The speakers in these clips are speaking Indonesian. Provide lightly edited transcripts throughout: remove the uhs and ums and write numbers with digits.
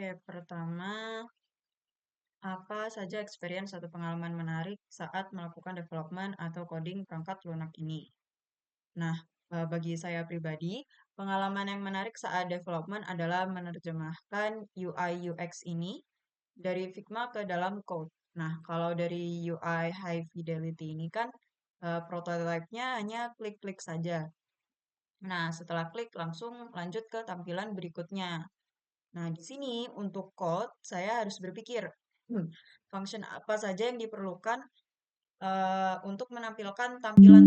Oke, pertama, apa saja experience atau pengalaman menarik saat melakukan development atau coding perangkat lunak ini? Nah, bagi saya pribadi, pengalaman yang menarik saat development adalah menerjemahkan UI UX ini dari Figma ke dalam code. Nah, kalau dari UI High Fidelity ini kan prototype-nya hanya klik-klik saja. Nah, setelah klik langsung lanjut ke tampilan berikutnya. Nah, di sini untuk code, saya harus berpikir, hmm, function apa saja yang diperlukan untuk menampilkan tampilan.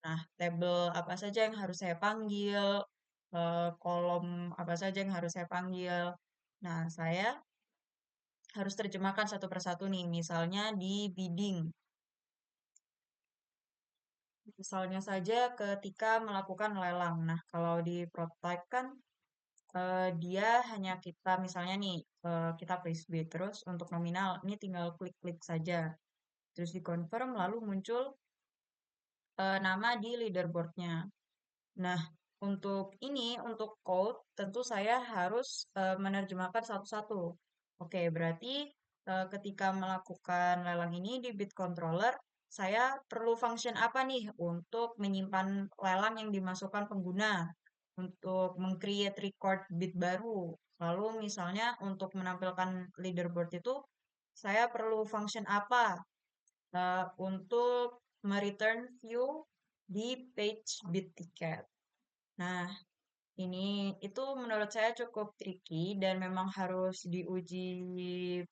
Nah, tabel apa saja yang harus saya panggil, kolom apa saja yang harus saya panggil. Nah, saya harus terjemahkan satu persatu nih, misalnya di bidding. Misalnya saja ketika melakukan lelang. Nah, kalau di prototype kan dia hanya kita misalnya nih kita place bid terus untuk nominal ini tinggal klik-klik saja terus di confirm lalu muncul nama di leaderboardnya. Nah, untuk ini untuk code tentu saya harus menerjemahkan satu-satu. Oke, berarti ketika melakukan lelang ini di bid controller saya perlu function apa nih untuk menyimpan lelang yang dimasukkan pengguna untuk meng-create record bid baru. Lalu misalnya untuk menampilkan leaderboard itu saya perlu function apa untuk mereturn view di page bid ticket. Nah, ini itu menurut saya cukup tricky dan memang harus diuji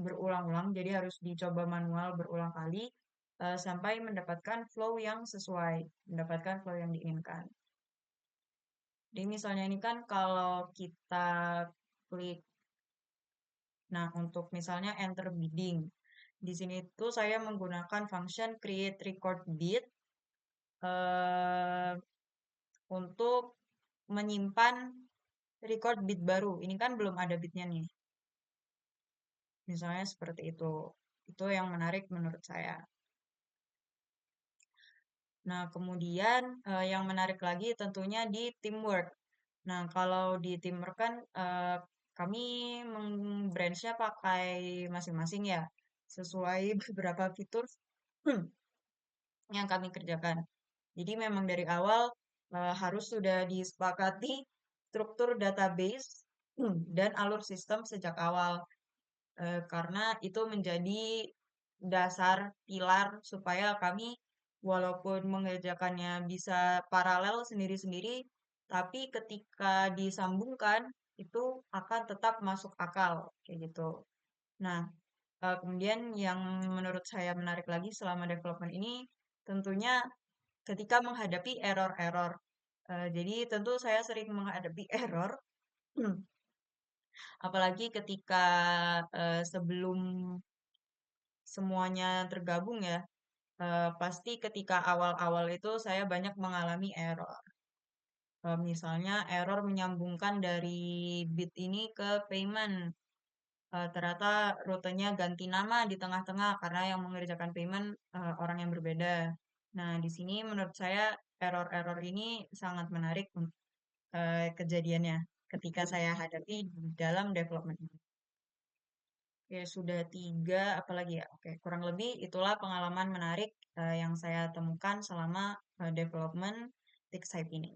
berulang-ulang, jadi harus dicoba manual berulang kali sampai mendapatkan flow yang sesuai, mendapatkan flow yang diinginkan. Jadi misalnya ini kan kalau kita klik, nah untuk misalnya enter bidding, di sini tuh saya menggunakan function create record bid eh, untuk menyimpan record bid baru. Ini kan belum ada bidnya nih. Misalnya seperti itu. Itu yang menarik menurut saya. Nah, kemudian yang menarik lagi tentunya di teamwork. Nah, kalau di teamwork kan kami branch-nya pakai masing-masing ya, sesuai beberapa fitur yang kami kerjakan. Jadi memang dari awal harus sudah disepakati struktur database dan alur sistem sejak awal. Karena itu menjadi dasar pilar supaya kami walaupun mengerjakannya bisa paralel sendiri-sendiri, tapi ketika disambungkan itu akan tetap masuk akal kayak gitu. Nah, kemudian yang menurut saya menarik lagi selama development ini tentunya ketika menghadapi error-error. Jadi tentu saya sering menghadapi error, apalagi ketika sebelum semuanya tergabung ya. Pasti ketika awal-awal itu saya banyak mengalami error. Misalnya error menyambungkan dari bit ini ke payment. Ternyata rutenya ganti nama di tengah-tengah karena yang mengerjakan payment orang yang berbeda. Nah, di sini menurut saya error-error ini sangat menarik kejadiannya ketika saya hadapi dalam development. Oke, sudah tiga, apalagi ya? Oke, kurang lebih itulah pengalaman menarik yang saya temukan selama development TikSight ini.